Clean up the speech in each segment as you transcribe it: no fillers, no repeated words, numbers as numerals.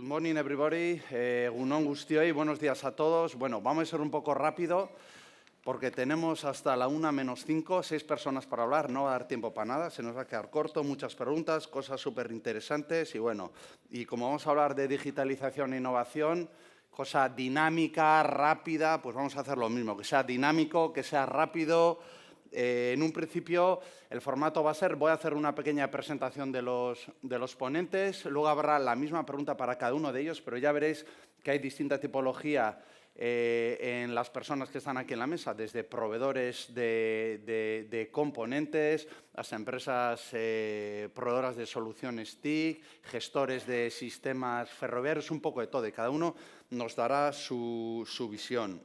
morning, everybody. Egunon guztioi, buenos días a todos. Bueno, vamos a ser un poco rápido porque tenemos hasta la 1:05, 6 personas para hablar. No va a dar tiempo para nada, se nos va a quedar corto, muchas preguntas, cosas súper interesantes. Y bueno, y como vamos a hablar de digitalización e innovación, cosa dinámica, rápida, pues vamos a hacer lo mismo, que sea dinámico, que sea rápido. En un principio, el formato va a ser, voy a hacer una pequeña presentación de los ponentes, luego habrá la misma pregunta para cada uno de ellos, pero ya veréis que hay distinta tipología en las personas que están aquí en la mesa, desde proveedores de componentes hasta empresas proveedoras de soluciones TIC, gestores de sistemas ferroviarios, un poco de todo, y cada uno nos dará su visión.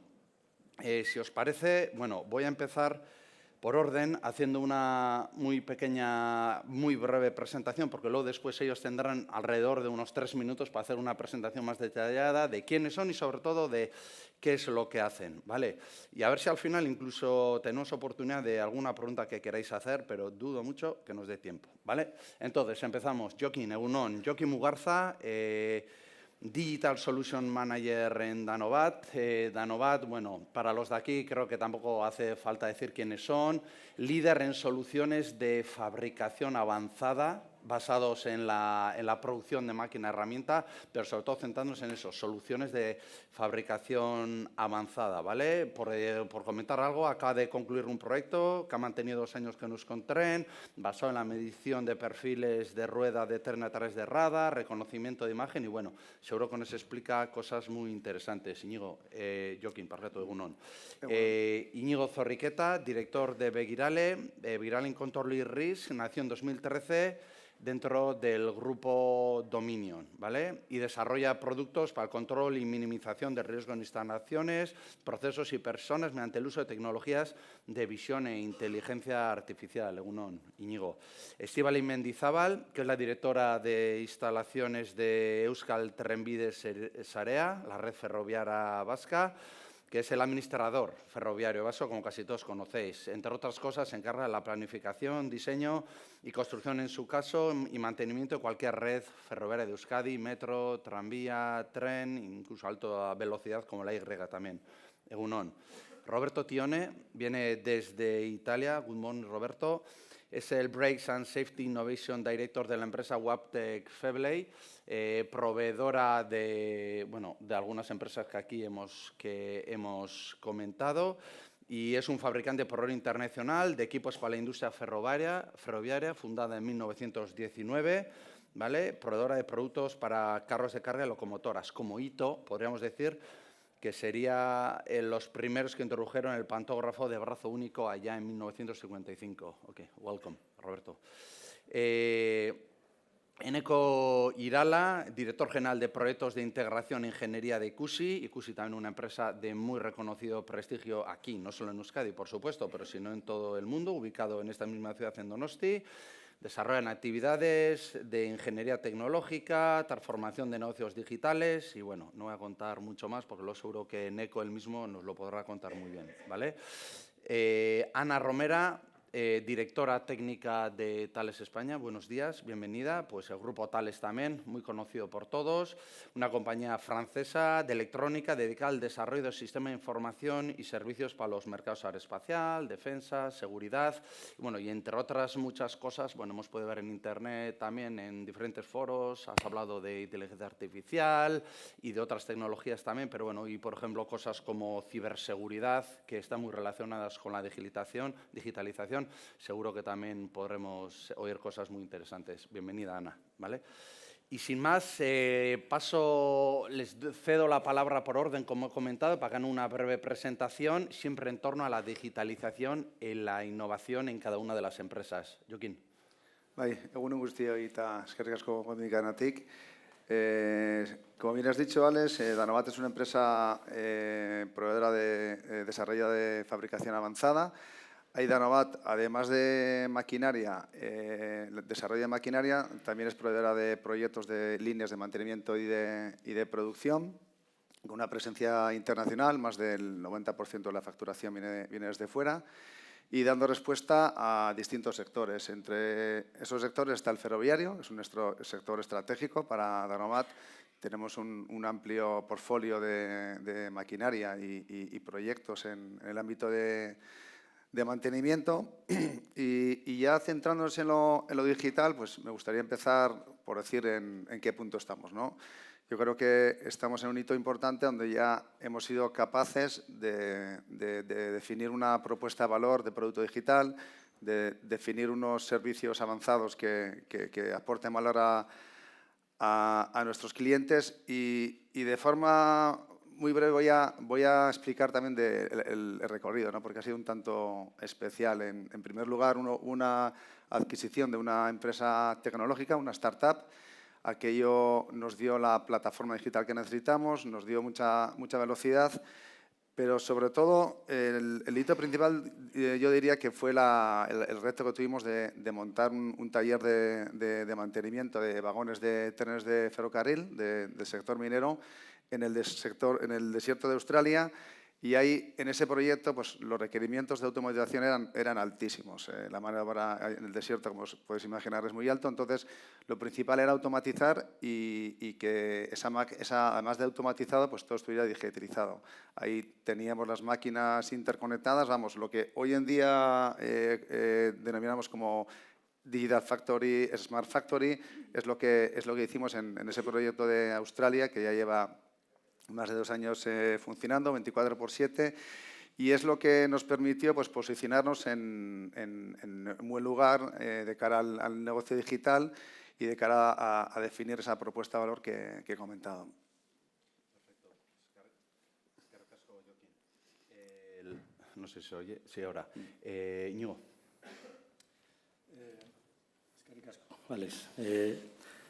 Si os parece, bueno, voy a empezar por orden, haciendo una muy pequeña, muy breve presentación, porque luego después ellos tendrán alrededor de unos 3 minutos para hacer una presentación más detallada de quiénes son y sobre todo de qué es lo que hacen, ¿vale? Y a ver si al final incluso tenemos oportunidad de alguna pregunta que queráis hacer, pero dudo mucho que nos dé tiempo, ¿vale? Entonces, empezamos. Jokin, egunon. Jokin Mugarza, Digital Solution Manager en Danovat. Danovat, bueno, para los de aquí creo que tampoco hace falta decir quiénes son. Líder en soluciones de fabricación avanzada basados en la producción de máquina-herramienta, pero sobre todo centrándonos en eso, soluciones de fabricación avanzada, ¿vale? Por comentar algo, acaba de concluir un proyecto que ha mantenido 2 años que nos Tren, basado en la medición de perfiles de rueda de tren a través de radar, reconocimiento de imagen y, bueno, seguro que nos explica cosas muy interesantes. Íñigo, Jokin, parreto egunon. Íñigo Zorriqueta, director de Begirale. Begirale en Control y Risk, nació en 2013 dentro del grupo Dominion, ¿vale? Y desarrolla productos para el control y minimización de riesgo en instalaciones, procesos y personas mediante el uso de tecnologías de visión e inteligencia artificial. Egunon, Íñigo. Estíbaliz Mendizábal, que es la directora de instalaciones de Euskal Trenbide Sarea, la red ferroviaria vasca, que es el administrador ferroviario vasco, como casi todos conocéis. Entre otras cosas, se encarga de la planificación, diseño y construcción, en su caso, y mantenimiento de cualquier red ferroviaria de Euskadi, metro, tranvía, tren, incluso alta velocidad, como la Y también. Egunon. Roberto Tione viene desde Italia. Good morning, Roberto. Es el Brakes and Safety Innovation Director de la empresa Wabtec Febeley, proveedora de algunas empresas que aquí hemos comentado, y es un fabricante por orden internacional de equipos para la industria ferroviaria, fundada en 1919, ¿vale? Proveedora de productos para carros de carga y locomotoras, como hito, podríamos decir, que sería los primeros que introdujeron el pantógrafo de brazo único allá en 1955. Ok, welcome, Roberto. Eneko Irala, director general de proyectos de integración e ingeniería de Ikusi. Ikusi también una empresa de muy reconocido prestigio aquí, no solo en Euskadi, por supuesto, pero sino en todo el mundo, ubicado en esta misma ciudad, en Donosti. Desarrollan actividades de ingeniería tecnológica, transformación de negocios digitales y, bueno, no voy a contar mucho más porque lo seguro que Neko él mismo nos lo podrá contar muy bien, ¿vale? Ana Romera, directora técnica de Thales España. Buenos días, bienvenida. Pues el grupo Thales también, muy conocido por todos. Una compañía francesa de electrónica dedicada al desarrollo de sistemas de información y servicios para los mercados aeroespacial, defensa, seguridad. Bueno, y entre otras muchas cosas, bueno, hemos podido ver en Internet también, en diferentes foros, has hablado de inteligencia artificial y de otras tecnologías también, pero bueno, y por ejemplo cosas como ciberseguridad, que están muy relacionadas con la digitalización, seguro que también podremos oír cosas muy interesantes. Bienvenida, Ana, ¿vale? Y sin más, les cedo la palabra por orden, como he comentado, para que hagan una breve presentación, siempre en torno a la digitalización y la innovación en cada una de las empresas. Jokin. Bai, egunon guztioi eta eskerrik asko gonbidagatik. Como bien has dicho, Alex, Danovat es una empresa proveedora de desarrollo de fabricación avanzada. Ahí Danovat, además de maquinaria, desarrollo de maquinaria, también es proveedora de proyectos de líneas de mantenimiento y de producción, con una presencia internacional, más del 90% de la facturación viene desde fuera, y dando respuesta a distintos sectores. Entre esos sectores está el ferroviario, es un sector estratégico para Danovat, tenemos un amplio portfolio de maquinaria y proyectos en el ámbito de mantenimiento. Y ya centrándonos en lo digital, pues me gustaría empezar por decir en qué punto estamos, ¿no? Yo creo que estamos en un hito importante donde ya hemos sido capaces de definir una propuesta de valor de producto digital, de definir unos servicios avanzados que aporten valor a nuestros clientes y de forma muy breve voy a explicar también el recorrido, ¿no? Porque ha sido un tanto especial. En primer lugar, una adquisición de una empresa tecnológica, una startup. Aquello nos dio la plataforma digital que necesitamos, nos dio mucha velocidad, pero sobre todo el hito principal yo diría que fue el reto que tuvimos de montar un taller de mantenimiento de vagones de trenes de ferrocarril del sector minero en el desierto de Australia. Y ahí, en ese proyecto, pues, los requerimientos de automatización eran altísimos. La maniobra en el desierto, como os podéis imaginar, es muy alto. Entonces, lo principal era automatizar y que además de automatizado, pues todo estuviera digitalizado. Ahí teníamos las máquinas interconectadas, vamos, lo que hoy en día denominamos como Digital Factory, Smart Factory, es lo que hicimos en ese proyecto de Australia, que ya lleva más de 2 años funcionando, 24/7, y es lo que nos permitió, pues, posicionarnos en un buen lugar de cara al negocio digital y de cara a definir esa propuesta de valor que he comentado. No sé si se oye. Sí, ahora. Íñigo. Vale.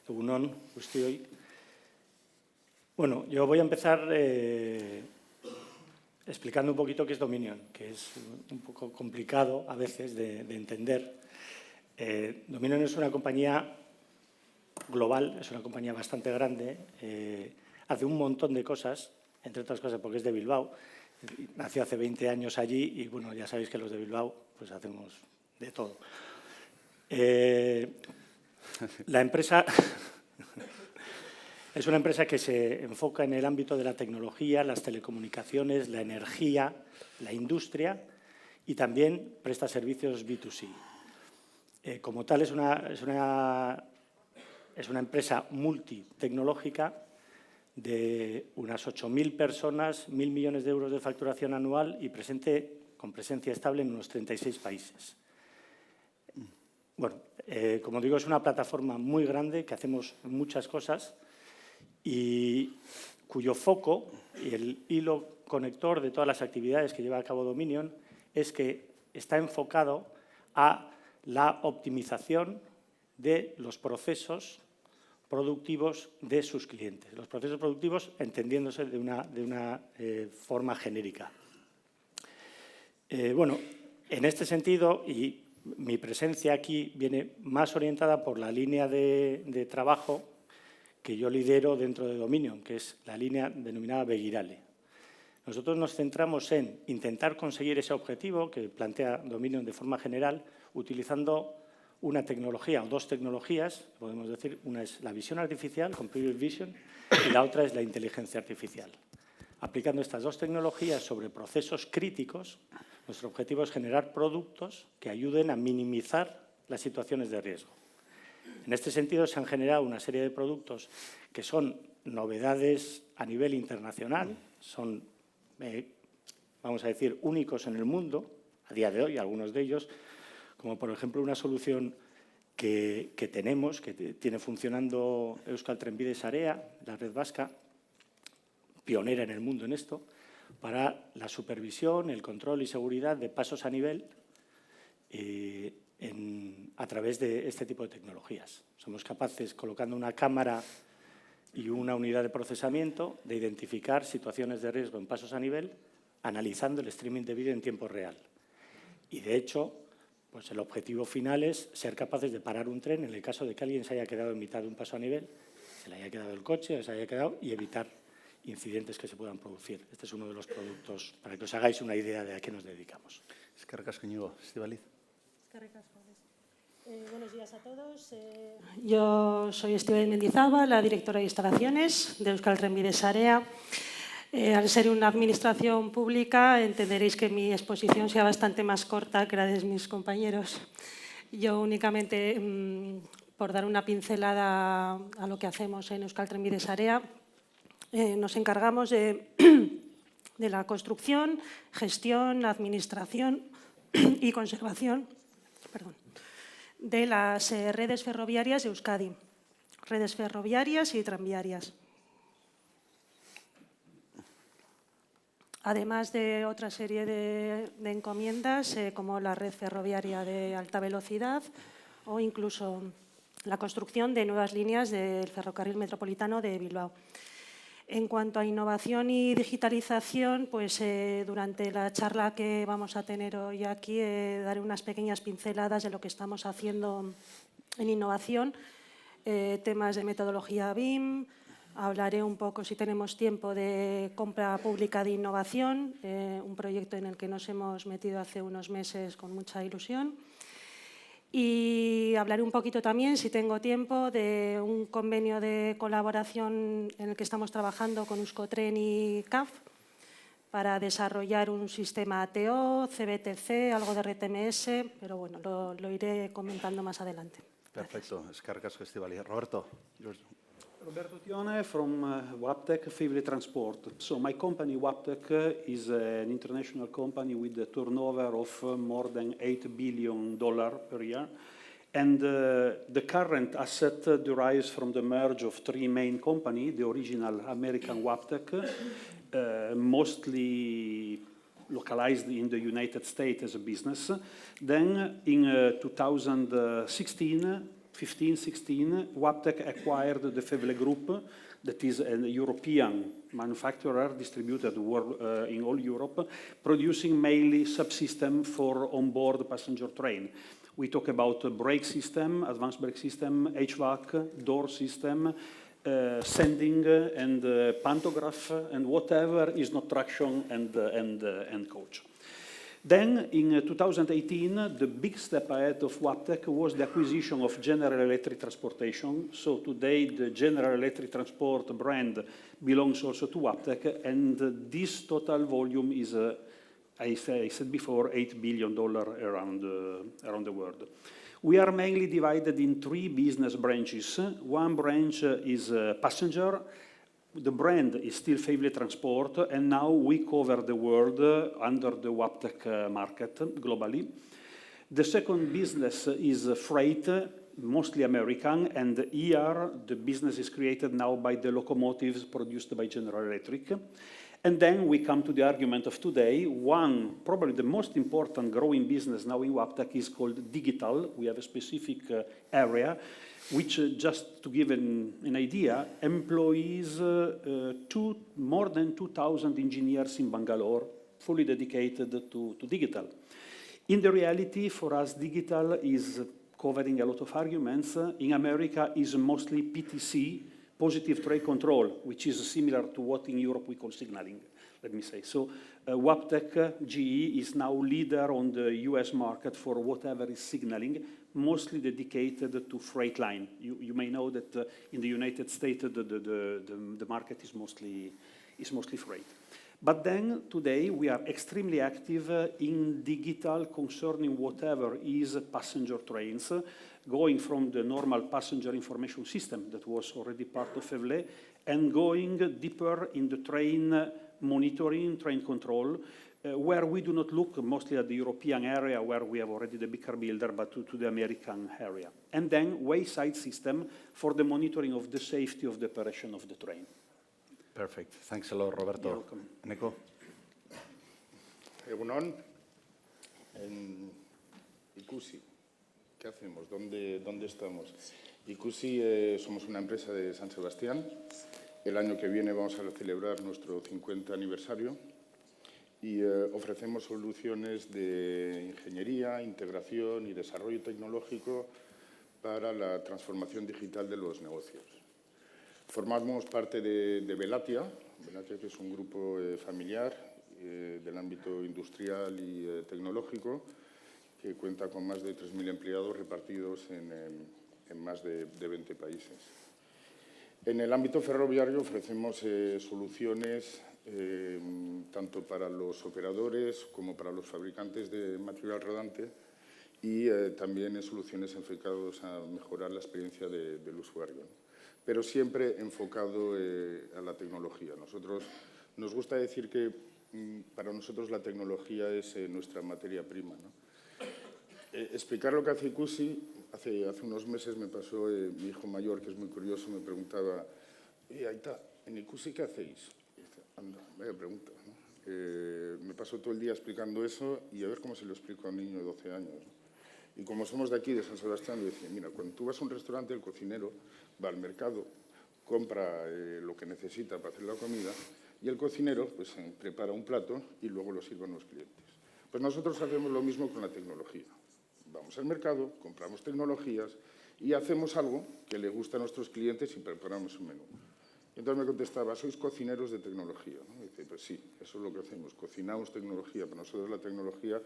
Egun on, guztioi. Bueno, yo voy a empezar explicando un poquito qué es Dominion, que es un poco complicado a veces de entender. Dominion es una compañía global, es una compañía bastante grande, hace un montón de cosas, entre otras cosas porque es de Bilbao. Nació hace 20 años allí y, bueno, ya sabéis que los de Bilbao pues hacemos de todo. La empresa es una empresa que se enfoca en el ámbito de la tecnología, las telecomunicaciones, la energía, la industria y también presta servicios B2C. Como tal, es una empresa multitecnológica de unas 8.000 personas, 1.000 millones de euros de facturación anual y con presencia estable en unos 36 países. Bueno, como digo, es una plataforma muy grande que hacemos muchas cosas y cuyo foco y el hilo conector de todas las actividades que lleva a cabo Dominion es que está enfocado a la optimización de los procesos productivos de sus clientes. Los procesos productivos entendiéndose de una forma genérica. Bueno, en este sentido, y mi presencia aquí viene más orientada por la línea de trabajo que yo lidero dentro de Dominion, que es la línea denominada Begirale. Nosotros nos centramos en intentar conseguir ese objetivo que plantea Dominion de forma general, utilizando una tecnología o dos tecnologías, podemos decir. Una es la visión artificial, Computer Vision, y la otra es la inteligencia artificial. Aplicando estas dos tecnologías sobre procesos críticos, nuestro objetivo es generar productos que ayuden a minimizar las situaciones de riesgo. En este sentido, se han generado una serie de productos que son novedades a nivel internacional, son, vamos a decir, únicos en el mundo, a día de hoy, algunos de ellos, como por ejemplo una solución que tenemos, que tiene funcionando Euskal Trenbide Sarea, la red vasca, pionera en el mundo en esto, para la supervisión, el control y seguridad de pasos a nivel a través de este tipo de tecnologías. Somos capaces, colocando una cámara y una unidad de procesamiento, de identificar situaciones de riesgo en pasos a nivel, analizando el streaming de vídeo en tiempo real. Y, de hecho, pues el objetivo final es ser capaces de parar un tren en el caso de que alguien se haya quedado en mitad de un paso a nivel, se le haya quedado el coche, se haya quedado, y evitar incidentes que se puedan producir. Este es uno de los productos, para que os hagáis una idea de a qué nos dedicamos. Eskerrik asko, Íñigo. Estíbaliz. Eskerrik asko. Buenos días a todos. Yo soy Estíbaliz Mendizábal, la directora de instalaciones de Euskal Trenbide Sarea. Al ser una administración pública, entenderéis que mi exposición sea bastante más corta que la de mis compañeros. Yo únicamente, por dar una pincelada a lo que hacemos en Euskal Trenbide Sarea, nos encargamos de la construcción, gestión, administración y conservación de las redes ferroviarias de Euskadi, redes ferroviarias y tranviarias. Además de otra serie de encomiendas, como la red ferroviaria de alta velocidad o incluso la construcción de nuevas líneas del ferrocarril metropolitano de Bilbao. En cuanto a innovación y digitalización, pues durante la charla que vamos a tener hoy aquí daré unas pequeñas pinceladas de lo que estamos haciendo en innovación, temas de metodología BIM, hablaré un poco, si tenemos tiempo, de compra pública de innovación, un proyecto en el que nos hemos metido hace unos meses con mucha ilusión. Y hablaré un poquito también, si tengo tiempo, de un convenio de colaboración en el que estamos trabajando con Euskotren y CAF para desarrollar un sistema ATO, CBTC, algo de RTMS, pero bueno, lo iré comentando más adelante. Perfecto, eskerrik asko Estíbaliz. Roberto. Roberto Tione from Waptec Fivli Transport. So my company Waptec is an international company with a turnover of more than $8 billion per year. And the current asset derives from the merge of three main companies, the original American Waptec, mostly localized in the United States as a business. Then in 2015-16, Waptec acquired the Fevle Group, that is a European manufacturer distributed in all Europe, producing mainly subsystems for onboard passenger train. We talk about brake system, advanced brake system, HVAC, door system, sending and pantograph, and whatever is not traction and coach. Then, in 2018, the big step ahead of Waptec was the acquisition of General Electric Transportation. So today, the General Electric Transport brand belongs also to Waptec, and this total volume is, I said before, $8 billion around the world. We are mainly divided in three business branches. One branch is passenger. The brand is still Fevle Transport, and now we cover the world under the Waptec market globally. The second business is freight, mostly American, and here the business is created now by the locomotives produced by General Electric. And then we come to the argument of today. One, probably the most important growing business now in Waptec is called digital. We have a specific area which, just to give an idea, employs more than 2,000 engineers in Bangalore, fully dedicated to digital. In the reality, for us, digital is covering a lot of arguments. In America, is mostly PTC, positive trade control, which is similar to what in Europe we call signaling, let me say. So Waptec GE is now leader on the US market for whatever is signaling, mostly dedicated to freight line. You may know that in the United States, the market is mostly freight. But then today we are extremely active in digital concerning whatever is passenger trains, going from the normal passenger information system that was already part of Fevle, and going deeper in the train monitoring, train control, where we do not look mostly at the European area where we have already the big car builder, but to the American area. And then wayside system for the monitoring of the safety of the operation of the train. Perfect. Thanks a lot, Roberto. You're welcome. Nico. Egunon, en Ikusi, ¿qué hacemos? ¿Dónde estamos? Ikusi somos una empresa de San Sebastián. El año que viene vamos a celebrar nuestro 50 aniversario y ofrecemos soluciones de ingeniería, integración y desarrollo tecnológico para la transformación digital de los negocios. Formamos parte de Velatia, que es un grupo familiar del ámbito industrial y tecnológico, que cuenta con más de 3.000 empleados repartidos en más de 20 países. En el ámbito ferroviario ofrecemos soluciones tanto para los operadores como para los fabricantes de material rodante y también soluciones enfocadas a mejorar la experiencia del usuario, ¿no? Pero siempre enfocado a la tecnología. Nos gusta decir que para nosotros la tecnología es nuestra materia prima, ¿no? Explicar lo que hace ICUSI, hace unos meses me pasó mi hijo mayor, que es muy curioso, me preguntaba, Aita, ¿en ICUSI qué hacéis? Y dice, anda, vaya pregunta, ¿no? Me paso todo el día explicando eso y a ver cómo se lo explico a un niño de 12 años, ¿no? Y como somos de aquí, de San Sebastián, le decía, mira, cuando tú vas a un restaurante, el cocinero va al mercado, compra lo que necesita para hacer la comida y el cocinero pues, prepara un plato y luego lo sirve a los clientes. Pues nosotros hacemos lo mismo con la tecnología. Vamos al mercado, compramos tecnologías y hacemos algo que le gusta a nuestros clientes y preparamos un menú. Y entonces me contestaba, ¿sois cocineros de tecnología? ¿No? Y dice, pues sí, eso es lo que hacemos, cocinamos tecnología. Para nosotros la tecnología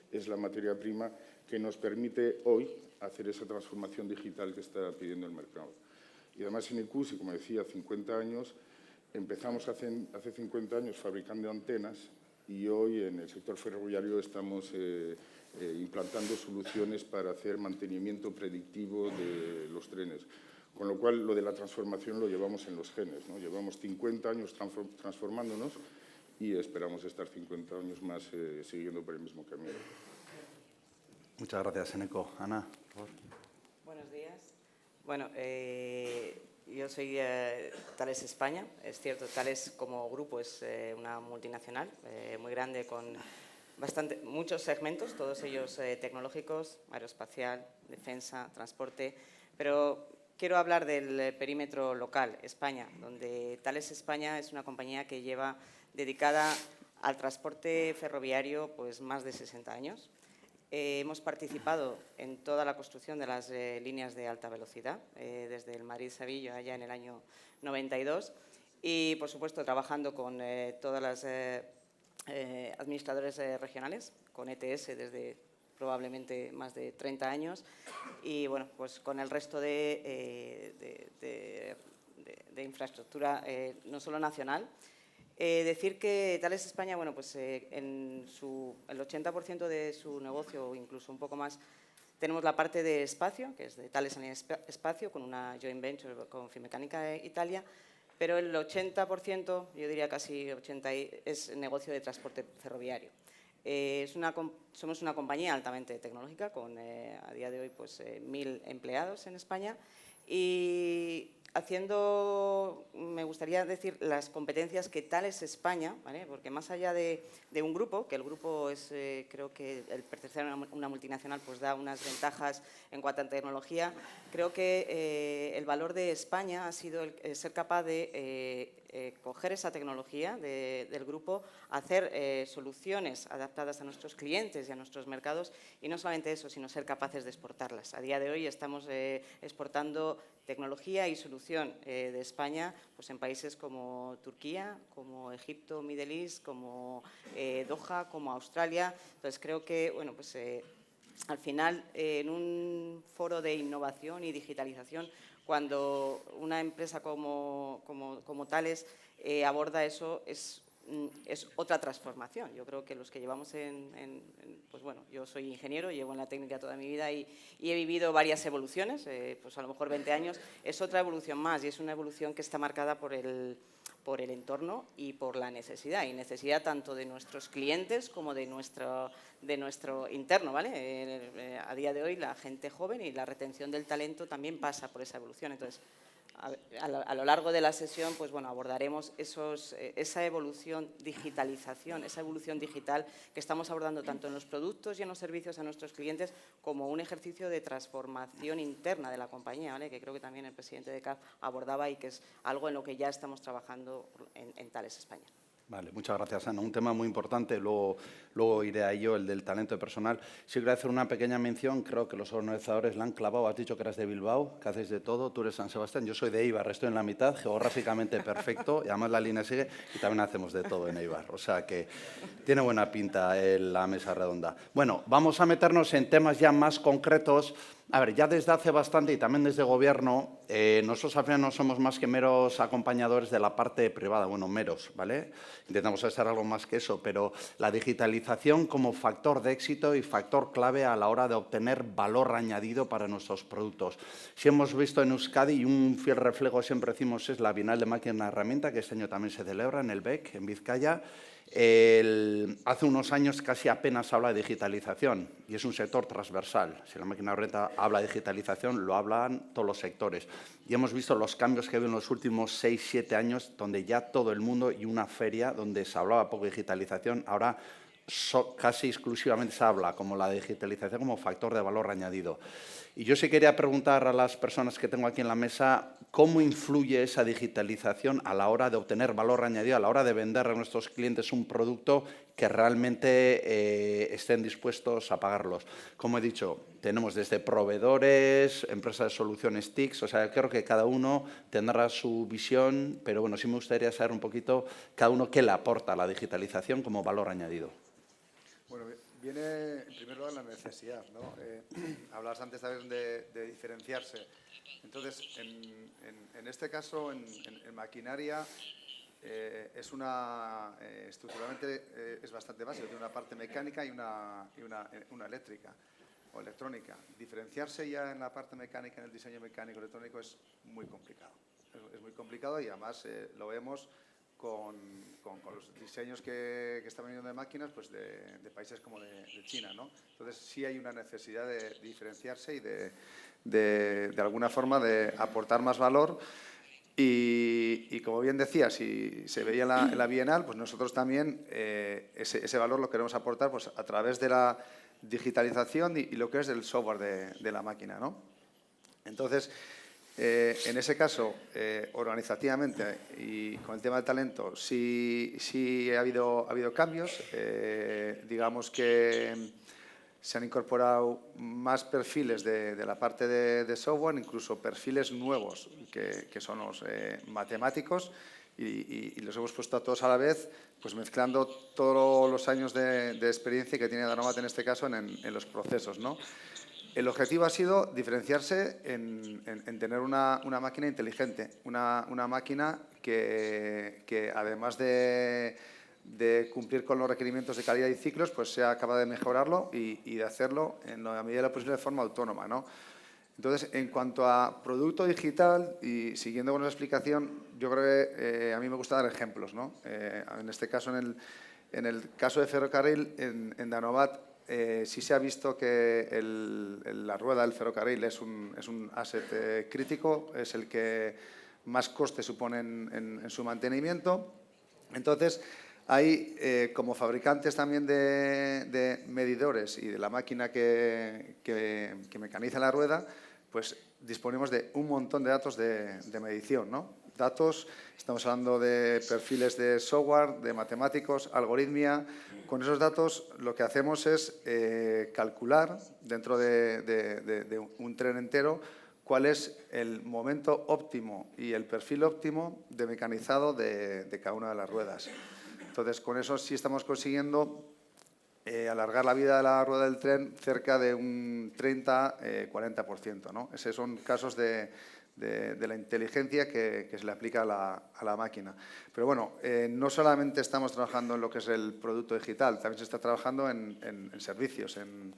es la materia prima que nos permite hoy hacer esa transformación digital que está pidiendo el mercado. Y además en ICUSI, como decía, 50 años, empezamos hace 50 años fabricando antenas y hoy en el sector ferroviario estamos implantando soluciones para hacer mantenimiento predictivo de los trenes. Con lo cual, lo de la transformación lo llevamos en los genes, ¿no? Llevamos 50 años transformándonos y esperamos estar 50 años más siguiendo por el mismo camino. Muchas gracias, Eneco. Ana, por favor. Buenos días. Bueno, yo soy Thales España. Es cierto, Thales como grupo es una multinacional muy grande con muchos segmentos, todos ellos tecnológicos, aeroespacial, defensa, transporte, pero quiero hablar del perímetro local, España, donde Thales España es una compañía que lleva dedicada al transporte ferroviario pues, más de 60 años. Hemos participado en toda la construcción de las líneas de alta velocidad, desde el Madrid-Sevilla allá en el año 92 y, por supuesto, trabajando con todas las administradores regionales, con ETS desde probablemente más de 30 años y, bueno, pues con el resto de infraestructura, no solo nacional. Decir que Thales España, bueno, pues el 80% de su negocio, o incluso un poco más, tenemos la parte de espacio, que es de Thales Espacio, con una joint venture con Finmeccanica Italia, pero el 80%, yo diría casi 80%, es negocio de transporte ferroviario. Somos una compañía altamente tecnológica, con a día de hoy pues, 1.000 empleados en España y me gustaría decir las competencias que Thales España, ¿vale? Porque más allá de un grupo, que el grupo es, creo que el pertenecer a una multinacional pues da unas ventajas en cuanto a tecnología, creo que el valor de España ha sido el ser capaz de coger esa tecnología del grupo, hacer soluciones adaptadas a nuestros clientes y a nuestros mercados y no solamente eso, sino ser capaces de exportarlas. A día de hoy estamos exportando tecnología y solución de España pues en países como Turquía, como Egipto, Middle East, como Doha, como Australia. Entonces creo que bueno, pues, al final en un foro de innovación y digitalización, cuando una empresa como Thales aborda eso, es otra transformación. Yo creo que los que llevamos pues bueno, yo soy ingeniero, llevo en la técnica toda mi vida y he vivido varias evoluciones, pues a lo mejor 20 años, es otra evolución más y es una evolución que está marcada por el entorno y por la necesidad, y necesidad tanto de nuestros clientes como de nuestro interno, ¿vale? A día de hoy la gente joven y la retención del talento también pasa por esa evolución. Entonces, a lo largo de la sesión, pues bueno, abordaremos esa evolución, digitalización, esa evolución digital que estamos abordando tanto en los productos y en los servicios a nuestros clientes como un ejercicio de transformación interna de la compañía, ¿vale? Que creo que también el presidente de CAF abordaba y que es algo en lo que ya estamos trabajando en Thales España. Vale, muchas gracias, Ana. Un tema muy importante, luego iré a ello, el del talento personal. Sí quiero hacer una pequeña mención, creo que los organizadores la han clavado. Has dicho que eras de Bilbao, que haces de todo, tú eres San Sebastián, yo soy de Eibar, estoy en la mitad, geográficamente perfecto, y además la línea sigue, y también hacemos de todo en Eibar. O sea que tiene buena pinta la mesa redonda. Bueno, vamos a meternos en temas ya más concretos. A ver, ya desde hace bastante y también desde Gobierno, nosotros al final no somos más que meros acompañadores de la parte privada, bueno, meros, ¿vale? Intentamos hacer algo más que eso, pero la digitalización como factor de éxito y factor clave a la hora de obtener valor añadido para nuestros productos. Si hemos visto en Euskadi, y un fiel reflejo siempre decimos es la Bienal de Máquina y Herramienta, que este año también se celebra en el BEC, en Vizcaya. Hace unos años casi apenas habla de digitalización y es un sector transversal. Si la máquina de herramienta habla de digitalización, lo hablan todos los sectores. Y hemos visto los cambios que ha habido en los últimos 6, 7 años, donde ya todo el mundo, y una feria donde se hablaba poco de digitalización, ahora casi exclusivamente se habla como la digitalización como factor de valor añadido. Y yo sí quería preguntar a las personas que tengo aquí en la mesa cómo influye esa digitalización a la hora de obtener valor añadido, a la hora de vender a nuestros clientes un producto que realmente estén dispuestos a pagarlos. Como he dicho, tenemos desde proveedores, empresas de soluciones TICs, o sea, creo que cada uno tendrá su visión, pero bueno, sí me gustaría saber un poquito cada uno qué le aporta a la digitalización como valor añadido. Bueno, viene en primer lugar la necesidad, ¿no? Hablabas antes también de diferenciarse. Entonces, en este caso, en maquinaria, estructuralmente es bastante básico. Tiene una parte mecánica y una eléctrica o electrónica. Diferenciarse ya en la parte mecánica, en el diseño mecánico electrónico, es muy complicado. Es muy complicado y además lo vemos con los diseños que están viniendo de máquinas pues de países como de China, ¿no? Entonces sí hay una necesidad de diferenciarse y de alguna forma de aportar más valor y como bien decía, si se veía en la Bienal, pues nosotros también ese valor lo queremos aportar pues a través de la digitalización y lo que es del software de la máquina, ¿no? Entonces, en ese caso, organizativamente y con el tema del talento, sí ha habido cambios. Digamos que se han incorporado más perfiles de la parte de software, incluso perfiles nuevos, que son los matemáticos, y los hemos puesto a todos a la vez, pues mezclando todos los años de experiencia que tiene Danomat en este caso en los procesos, ¿no? El objetivo ha sido diferenciarse en tener una máquina inteligente, una máquina que además de cumplir con los requerimientos de calidad y ciclos, pues sea capaz de mejorarlo y de hacerlo en la medida de lo posible de forma autónoma, ¿no? Entonces, en cuanto a producto digital, y siguiendo con la explicación, yo creo que a mí me gusta dar ejemplos, ¿no? En este caso, en el caso de ferrocarril, en Danomat, sí se ha visto que la rueda del ferrocarril es un asset crítico, es el que más coste supone en su mantenimiento. Entonces, hay, como fabricantes también de medidores y de la máquina que mecaniza la rueda, pues disponemos de un montón de datos de medición, ¿no? Datos, estamos hablando de perfiles de software, de matemáticos, algoritmia. Con esos datos lo que hacemos es calcular dentro de un tren entero cuál es el momento óptimo y el perfil óptimo de mecanizado de cada una de las ruedas. Entonces, con eso sí estamos consiguiendo alargar la vida de la rueda del tren cerca de un 30-40%, ¿no? Esos son casos de la inteligencia que se le aplica a la máquina. Pero bueno, no solamente estamos trabajando en lo que es el producto digital, también se está trabajando en servicios, en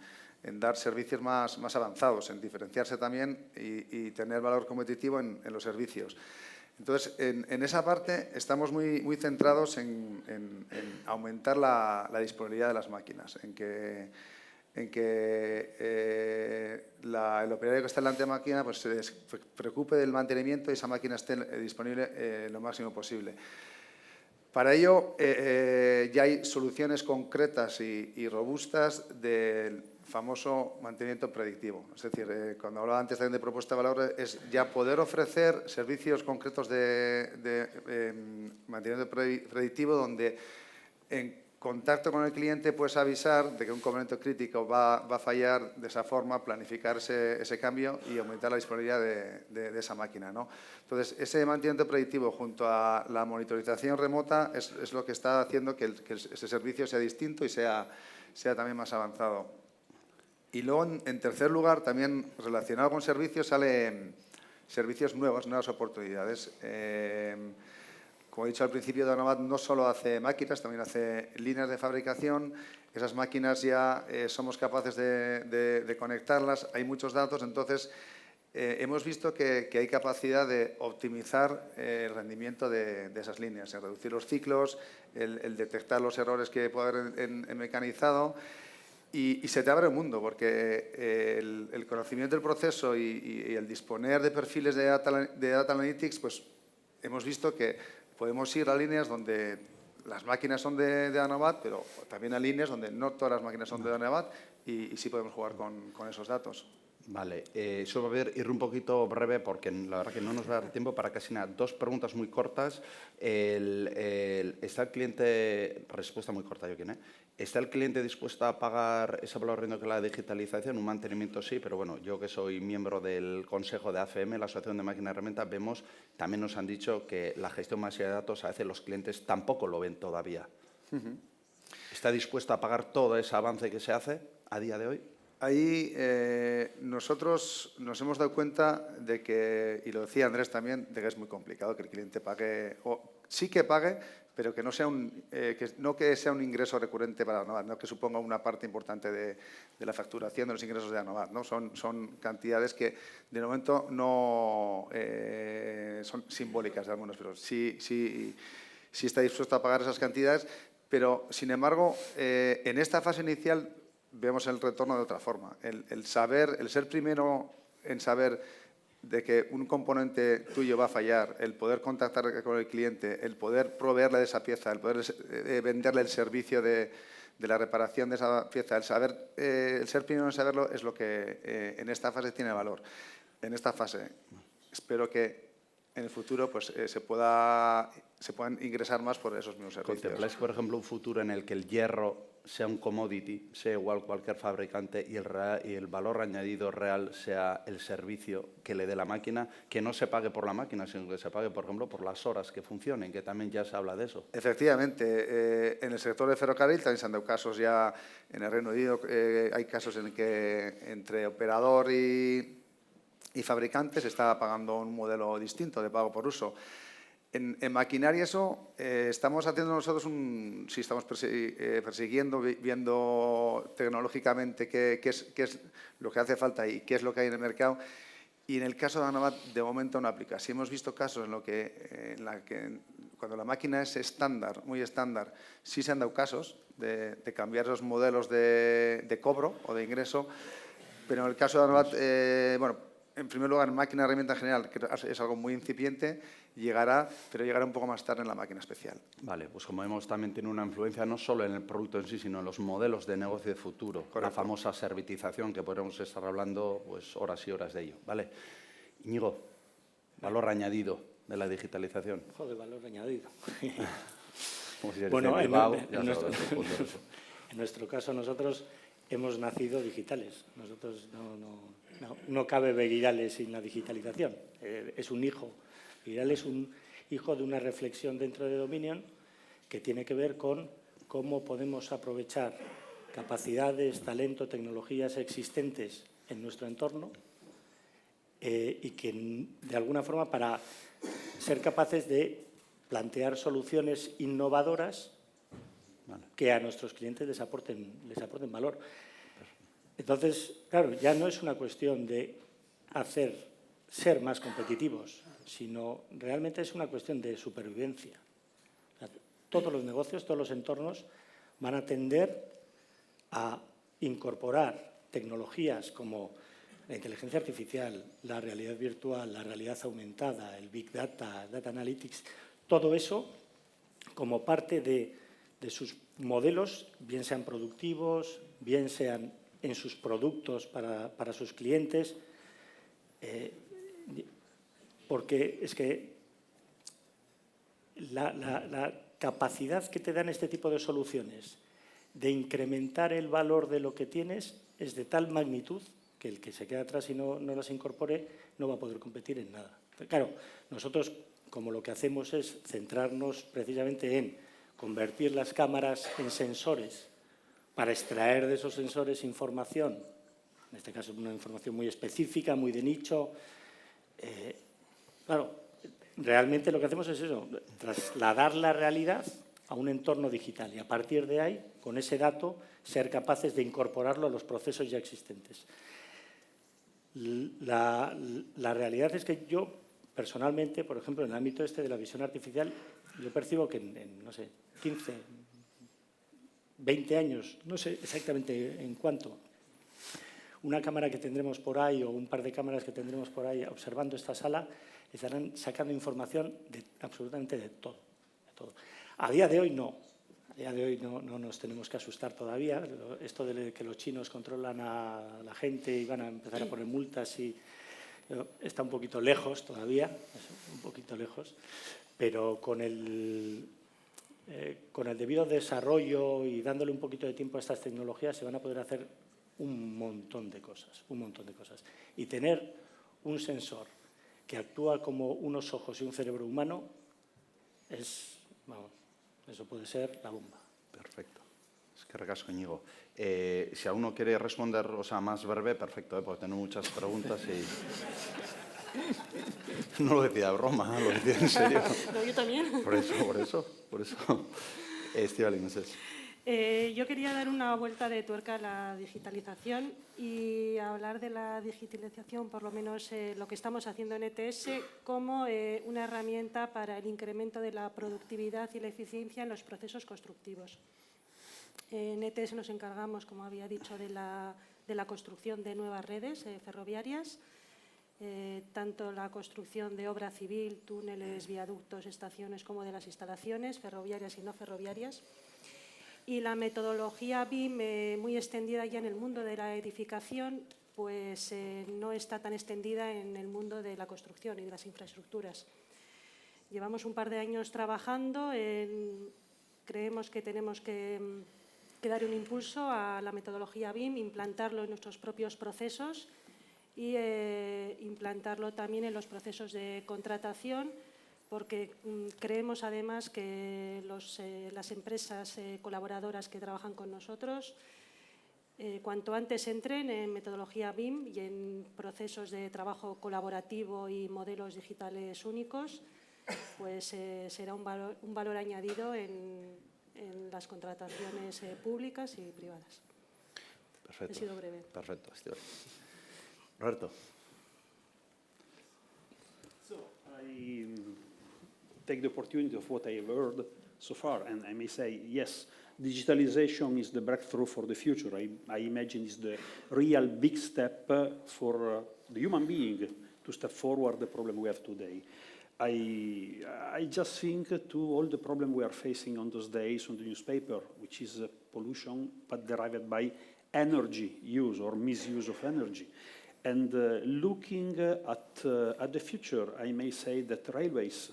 dar servicios más avanzados, en diferenciarse también y tener valor competitivo en los servicios. Entonces, en esa parte estamos muy centrados en aumentar la disponibilidad de las máquinas, en que el operario que está delante de la máquina pues, se preocupe del mantenimiento y esa máquina esté disponible lo máximo posible. Para ello, ya hay soluciones concretas y robustas del famoso mantenimiento predictivo. Es decir, cuando hablaba antes también de propuesta de valor, es ya poder ofrecer servicios concretos de mantenimiento predictivo donde en contacto con el cliente puedes avisar de que un componente crítico va a fallar, de esa forma planificar ese cambio y aumentar la disponibilidad de esa máquina, ¿no? Entonces, ese mantenimiento predictivo junto a la monitorización remota es lo que está haciendo que ese servicio sea distinto y sea también más avanzado. Y luego, en tercer lugar, también relacionado con servicios, salen servicios nuevos, nuevas oportunidades. Como he dicho al principio, Danobat no solo hace máquinas, también hace líneas de fabricación. Esas máquinas ya somos capaces de conectarlas, hay muchos datos, entonces hemos visto que hay capacidad de optimizar el rendimiento de esas líneas, el reducir los ciclos, el detectar los errores que puede haber en mecanizado. Y se te abre el mundo, porque el conocimiento del proceso y el disponer de perfiles de data analytics, pues hemos visto que podemos ir a líneas donde las máquinas son de Danobat, pero también a líneas donde no todas las máquinas son de Danobat y sí podemos jugar con esos datos. Vale, solo voy a ir un poquito breve porque la verdad que no nos va a dar tiempo para casi nada. Dos preguntas muy cortas. ¿Está el cliente, respuesta muy corta, Joaquín, ¿está el cliente dispuesto a pagar ese valor riendo que la digitalización? Un mantenimiento sí, pero bueno, yo que soy miembro del consejo de AFM, la Asociación de Máquinas y Herramientas, vemos, también nos han dicho que la gestión masiva de datos a veces los clientes tampoco lo ven todavía. ¿Está dispuesto a pagar todo ese avance que se hace a día de hoy? Ahí nosotros nos hemos dado cuenta de que, y lo decía Andrés también, de que es muy complicado que el cliente pague, o sí que pague, pero que no sea un ingreso recurrente para Danobat, no que suponga una parte importante de la facturación de los ingresos de Danobat, ¿no? Son cantidades que de momento no son simbólicas de algunos, pero sí está dispuesto a pagar esas cantidades, pero sin embargo en esta fase inicial vemos el retorno de otra forma. El ser primero en saber de que un componente tuyo va a fallar, el poder contactar con el cliente, el poder proveerle de esa pieza, el poder venderle el servicio de la reparación de esa pieza, el ser primero en saberlo es lo que en esta fase tiene valor. En esta fase espero que en el futuro pues, se puedan ingresar más por esos mismos servicios. ¿Contempláis, por ejemplo, un futuro en el que el hierro sea un commodity, sea igual cualquier fabricante y el valor añadido real sea el servicio que le dé la máquina, que no se pague por la máquina, sino que se pague, por ejemplo, por las horas que funcionen, que también ya se habla de eso? Efectivamente, en el sector de ferrocarril también se han dado casos ya en el Reino Unido, hay casos en que entre operador y fabricante se está pagando un modelo distinto de pago por uso. En maquinaria eso estamos haciendo nosotros sí estamos persiguiendo, viendo tecnológicamente qué es lo que hace falta y qué es lo que hay en el mercado. Y en el caso de Danobat, de momento no aplica. Sí hemos visto casos en la que cuando la máquina es estándar, muy estándar, sí se han dado casos de cambiar los modelos de cobro o de ingreso, pero en el caso de Danobat, bueno, en primer lugar, en máquina herramienta en general, que es algo muy incipiente, pero llegará un poco más tarde en la máquina especial. Vale, pues como vemos, también tiene una influencia no solo en el producto en sí, sino en los modelos de negocio de futuro. Correcto. La famosa servitización, que podremos estar hablando pues, horas y horas de ello. Vale. Íñigo, valor añadido de la digitalización. Joder, valor añadido. Bueno, en nuestro caso, nosotros hemos nacido digitales. Nosotros no cabe Begirales sin la digitalización. Es un hijo. Begiral es un hijo de una reflexión dentro de Dominion que tiene que ver con cómo podemos aprovechar capacidades, talento, tecnologías existentes en nuestro entorno y que, de alguna forma, para ser capaces de plantear soluciones innovadoras que a nuestros clientes les aporten valor. Entonces, claro, ya no es una cuestión de ser más competitivos, sino realmente es una cuestión de supervivencia. O sea, todos los negocios, todos los entornos van a tender a incorporar tecnologías como la inteligencia artificial, la realidad virtual, la realidad aumentada, el Big Data, Data Analytics, todo eso como parte de sus modelos, bien sean productivos, bien sean en sus productos para sus clientes, porque es que la capacidad que te dan este tipo de soluciones de incrementar el valor de lo que tienes es de tal magnitud que el que se quede atrás y no las incorpore no va a poder competir en nada. Pero claro, nosotros, como lo que hacemos es centrarnos precisamente en convertir las cámaras en sensores para extraer de esos sensores información, en este caso una información muy específica, muy de nicho. Claro, realmente lo que hacemos es eso, trasladar la realidad a un entorno digital y a partir de ahí, con ese dato, ser capaces de incorporarlo a los procesos ya existentes. La realidad es que yo, personalmente, por ejemplo, en el ámbito este de la visión artificial, yo percibo que en no sé, 15, 20 años, no sé exactamente en cuánto, una cámara que tendremos por ahí o un par de cámaras que tendremos por ahí observando esta sala estarán sacando información absolutamente de todo, de todo. A día de hoy no. A día de hoy no nos tenemos que asustar todavía. Esto de que los chinos controlan a la gente y van a empezar a poner multas está un poquito lejos todavía, un poquito lejos, pero con el debido desarrollo y dándole un poquito de tiempo a estas tecnologías se van a poder hacer un montón de cosas, un montón de cosas. Y tener un sensor que actúa como unos ojos y un cerebro humano eso puede ser la bomba. Perfecto. Es que recasco, Íñigo. Si a uno quiere responder, o sea, más breve, perfecto, porque tengo muchas preguntas y... No lo decía de broma, lo decía en serio. No, yo también. Por eso. Estíbaliz, no sé. Yo quería dar una vuelta de tuerca a la digitalización y hablar de la digitalización, por lo menos lo que estamos haciendo en ETS, como una herramienta para el incremento de la productividad y la eficiencia en los procesos constructivos. En ETS nos encargamos, como había dicho, de la construcción de nuevas redes ferroviarias, tanto la construcción de obra civil, túneles, viaductos, estaciones, como de las instalaciones ferroviarias y no ferroviarias. Y la metodología BIM, muy extendida ya en el mundo de la edificación, pues no está tan extendida en el mundo de la construcción y de las infraestructuras. Llevamos un par de años trabajando, creemos que tenemos que dar un impulso a la metodología BIM, implantarlo en nuestros propios procesos y implantarlo también en los procesos de contratación, porque creemos además que las empresas colaboradoras que trabajan con nosotros, cuanto antes entren en metodología BIM y en procesos de trabajo colaborativo y modelos digitales únicos, pues será un valor añadido en las contrataciones públicas y privadas. Perfecto. He sido breve. Perfecto, Estíbaliz. Roberto. I take the opportunity of what I have heard so far, and I may say, yes, digitalization is the breakthrough for the future. I imagine it's the real big step for the human being to step forward the problem we have today. I just think to all the problem we are facing on those days on the newspaper, which is pollution, but derived by energy use or misuse of energy. And looking at the future, I may say that railways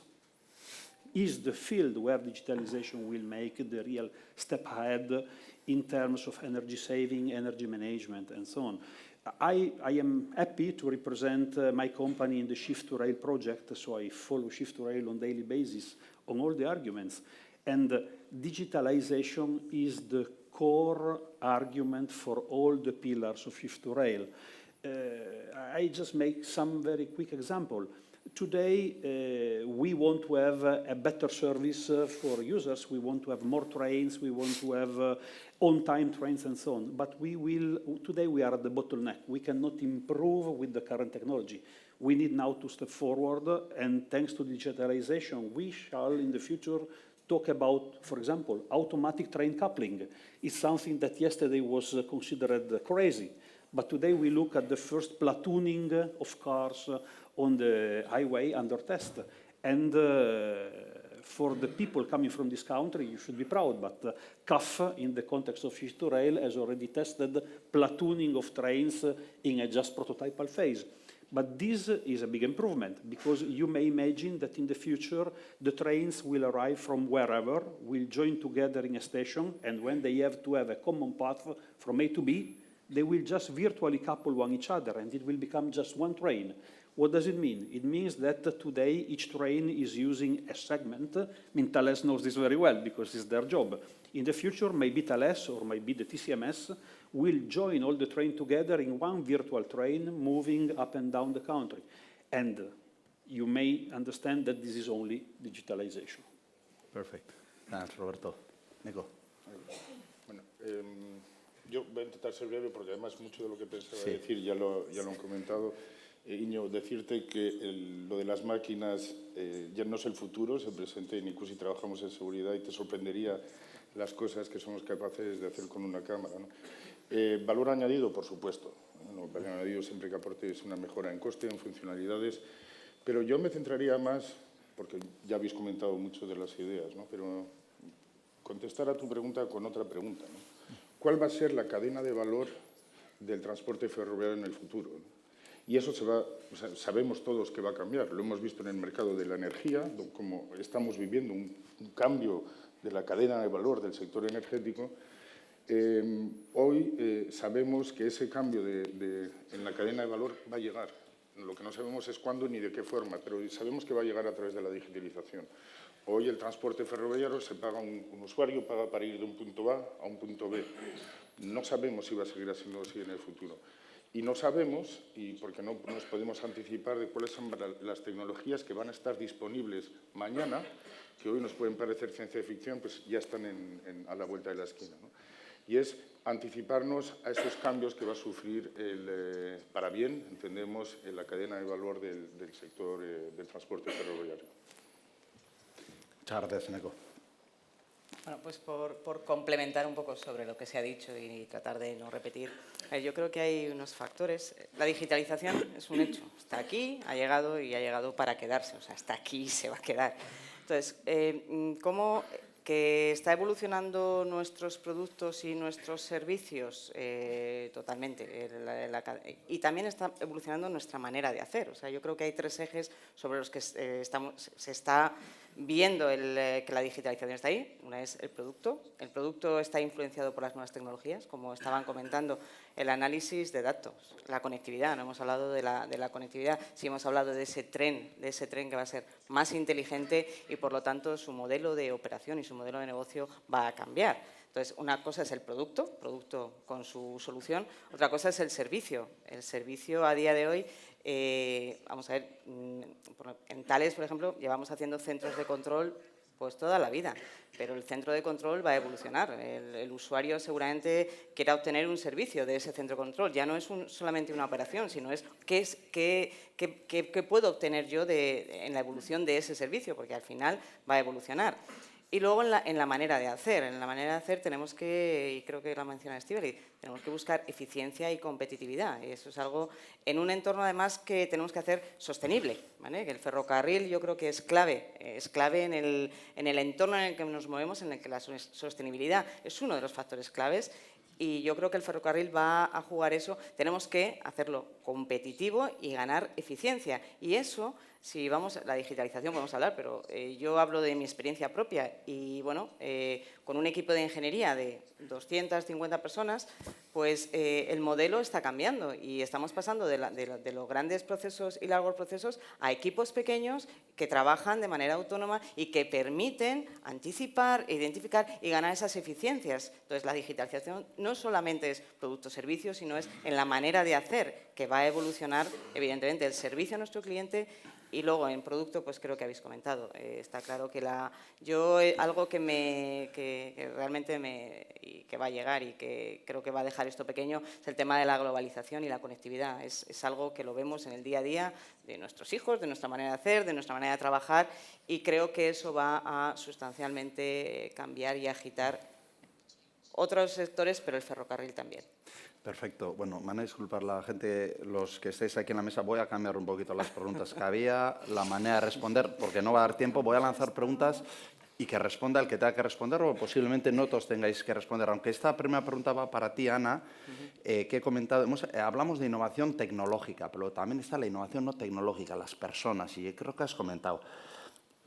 is the field where digitalization will make the real step ahead in terms of energy saving, energy management, and so on. I am happy to represent my company in the Shift to Rail project, so I follow Shift to Rail on a daily basis on all the arguments. And digitalization is the core argument for all the pillars of Shift to Rail. I just make some very quick example. Today, we want to have a better service for users. We want to have more trains. We want to have on-time trains and so on. But today we are at the bottleneck. We cannot improve with the current technology. We need now to step forward, and thanks to digitalization, we shall in the future talk about, for example, automatic train coupling. It's something that yesterday was considered crazy. But today we look at the first platooning of cars on the highway under test. And for the people coming from this country, you should be proud. But CAF, in the context of Shift2Rail, has already tested platooning of trains in a just prototypal phase. But this is a big improvement, because you may imagine that in the future, the trains will arrive from wherever, will join together in a station, and when they have to have a common path from A to B, they will just virtually couple one each other, and it will become just one train. What does it mean? It means that today each train is using a segment. I mean, Thales knows this very well, because it's their job. In the future, maybe Thales or maybe the TCMS will join all the trains together in one virtual train moving up and down the country. And you may understand that this is only digitalization. Perfect. Thanks, Roberto. Nico. Bueno, yo voy a intentar ser breve porque además mucho de lo que pensaba Sí. decir ya lo han comentado. Iño, decirte que lo de las máquinas ya no es el futuro, es el presente. En Icusi trabajamos en seguridad y te sorprendería las cosas que somos capaces de hacer con una cámara, ¿no? Valor añadido, por supuesto. ¿No? Valor añadido siempre que aportes una mejora en coste, en funcionalidades. Pero yo me centraría más, porque ya habéis comentado mucho de las ideas, ¿no? Pero contestar a tu pregunta con otra pregunta, ¿no? ¿Cuál va a ser la cadena de valor del transporte ferroviario en el futuro, ¿no? Y eso sabemos todos que va a cambiar. Lo hemos visto en el mercado de la energía, como estamos viviendo un cambio de la cadena de valor del sector energético. Hoy sabemos que ese cambio en la cadena de valor va a llegar. Lo que no sabemos es cuándo ni de qué forma, pero sabemos que va a llegar a través de la digitalización. Hoy el transporte ferroviario se paga, un usuario paga para ir de un punto A a un punto B. No sabemos si va a seguir siendo así en el futuro. Y no sabemos, y porque no nos podemos anticipar de cuáles son las tecnologías que van a estar disponibles mañana, que hoy nos pueden parecer ciencia ficción, pues ya están a la vuelta de la esquina, ¿no? Y es anticiparnos a esos cambios que va a sufrir, para bien, entendemos, en la cadena de valor del sector del transporte ferroviario. Muchas gracias, Nico. Bueno, pues por complementar un poco sobre lo que se ha dicho y tratar de no repetir, yo creo que hay unos factores. La digitalización es un hecho. Está aquí, ha llegado y ha llegado para quedarse. O sea, está aquí y se va a quedar. Entonces, ¿cómo que está evolucionando nuestros productos y nuestros servicios? Totalmente. Y también está evolucionando nuestra manera de hacer. O sea, yo creo que hay tres ejes sobre los que se está viendo que la digitalización está ahí. Una es el producto. El producto está influenciado por las nuevas tecnologías, como estaban comentando, el análisis de datos, la conectividad. No hemos hablado de la conectividad, sí hemos hablado de ese tren que va a ser más inteligente y, por lo tanto, su modelo de operación y su modelo de negocio va a cambiar. Entonces, una cosa es el producto con su solución, otra cosa es el servicio. El servicio a día de hoy, vamos a ver, en Thales, por ejemplo, llevamos haciendo centros de control pues toda la vida, pero el centro de control va a evolucionar. El usuario seguramente quiera obtener un servicio de ese centro de control. Ya no es solamente una operación, sino es qué puedo obtener yo en la evolución de ese servicio, porque al final va a evolucionar. Y luego en la manera de hacer. En la manera de hacer tenemos que, y creo que lo menciona Estíbaliz, tenemos que buscar eficiencia y competitividad. Y eso es algo en un entorno, además, que tenemos que hacer sostenible, ¿vale? Que el ferrocarril yo creo que es clave en el entorno en el que nos movemos, en el que la sostenibilidad es uno de los factores claves. Y yo creo que el ferrocarril va a jugar eso. Tenemos que hacerlo competitivo y ganar eficiencia. Y eso, si vamos a la digitalización, podemos hablar, pero yo hablo de mi experiencia propia. Y bueno, con un equipo de ingeniería de 250 personas, pues el modelo está cambiando y estamos pasando de los grandes procesos y largos procesos a equipos pequeños que trabajan de manera autónoma y que permiten anticipar, identificar y ganar esas eficiencias. Entonces, la digitalización no solamente es producto-servicio, sino es en la manera de hacer, que va a evolucionar, evidentemente, el servicio a nuestro cliente. Y luego, en producto, pues creo que habéis comentado. Está claro que algo que realmente que va a llegar y que creo que va a dejar esto pequeño es el tema de la globalización y la conectividad. Es algo que lo vemos en el día a día de nuestros hijos, de nuestra manera de hacer, de nuestra manera de trabajar, y creo que eso va a sustancialmente cambiar y agitar otros sectores, pero el ferrocarril también. Perfecto. Bueno, me van a disculpar la gente, los que estáis aquí en la mesa. Voy a cambiar un poquito las preguntas que había, la manera de responder, porque no va a dar tiempo. Voy a lanzar preguntas y que responda el que tenga que responder, o posiblemente no todos tengáis que responder. Aunque esta primera pregunta va para ti, Ana, que he comentado. Hablamos de innovación tecnológica, pero también está la innovación no tecnológica, las personas, y creo que has comentado.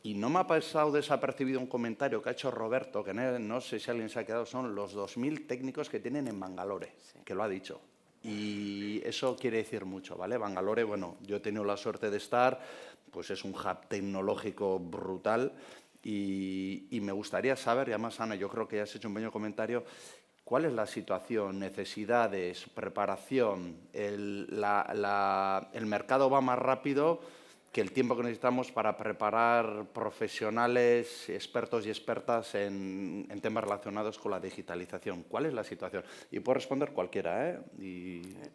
Y no me ha pasado desapercibido un comentario que ha hecho Roberto, que no sé si alguien se ha quedado, son los 2.000 técnicos que tienen en Bangalore, que lo ha dicho. Y eso quiere decir mucho, ¿vale? Bangalore, bueno, yo he tenido la suerte de estar, pues es un hub tecnológico brutal y me gustaría saber, y además, Ana, yo creo que ya has hecho un pequeño comentario, ¿cuál es la situación, necesidades, preparación? El mercado va más rápido que el tiempo que necesitamos para preparar profesionales, expertos y expertas en temas relacionados con la digitalización. ¿Cuál es la situación? Y puedo responder cualquiera, ¿eh?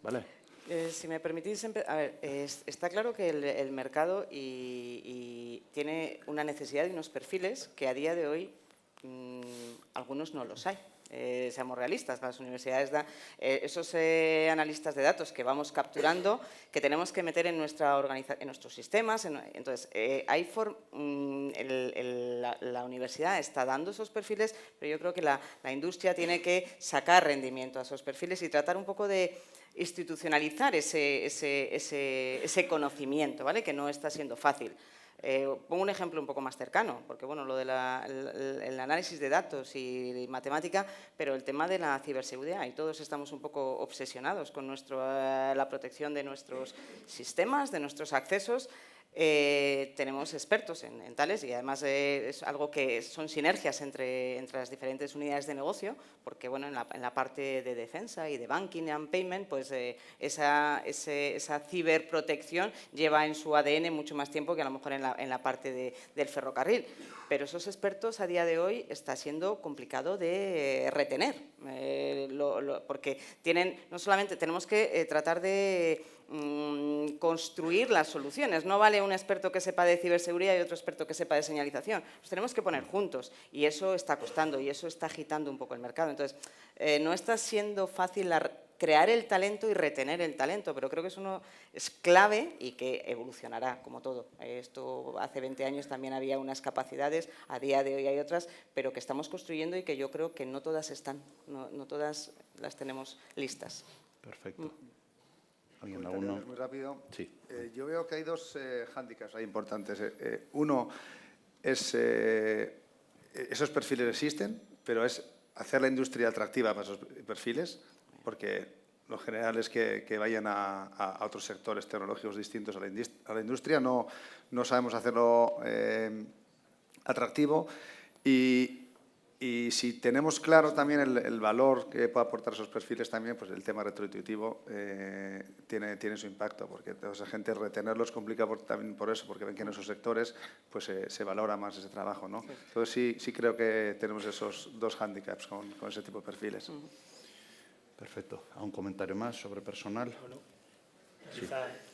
¿Vale? Si me permitís, a ver, está claro que el mercado tiene una necesidad y unos perfiles que a día de hoy algunos no los hay. Seamos realistas, las universidades dan esos analistas de datos que vamos capturando, que tenemos que meter en nuestros sistemas. Entonces, la universidad está dando esos perfiles, pero yo creo que la industria tiene que sacar rendimiento a esos perfiles y tratar un poco de institucionalizar ese conocimiento, ¿vale? Que no está siendo fácil. Pongo un ejemplo un poco más cercano, porque bueno, lo del análisis de datos y matemática, pero el tema de la ciberseguridad, y todos estamos un poco obsesionados con la protección de nuestros sistemas, de nuestros accesos. Tenemos expertos en tales y además es algo que son sinergias entre las diferentes unidades de negocio, porque bueno, en la parte de defensa y de banking and payment, pues esa ciberprotección lleva en su ADN mucho más tiempo que a lo mejor en la parte del ferrocarril. Pero esos expertos a día de hoy está siendo complicado de retener, porque no solamente tenemos que tratar de construir las soluciones. No vale un experto que sepa de ciberseguridad y otro experto que sepa de señalización. Los tenemos que poner juntos y eso está costando y eso está agitando un poco el mercado. Entonces, no está siendo fácil crear el talento y retener el talento, pero creo que eso es clave y que evolucionará, como todo. Esto hace 20 años también había unas capacidades, a día de hoy hay otras, pero que estamos construyendo y que yo creo que no todas están, no todas las tenemos listas. Perfecto. Muy rápido. Sí. Yo veo que hay dos hándicaps importantes. Uno es esos perfiles existen, pero es hacer la industria atractiva para esos perfiles, porque lo general es que vayan a otros sectores tecnológicos distintos a la industria. No sabemos hacerlo atractivo y si tenemos claro también el valor que puede aportar esos perfiles también, pues el tema retrointuitivo tiene su impacto, porque toda esa gente retenerlos complica también por eso, porque ven que en esos sectores pues se valora más ese trabajo, ¿no? Entonces sí creo que tenemos esos dos hándicaps con ese tipo de perfiles. Perfecto. ¿Un comentario más sobre personal? Bueno,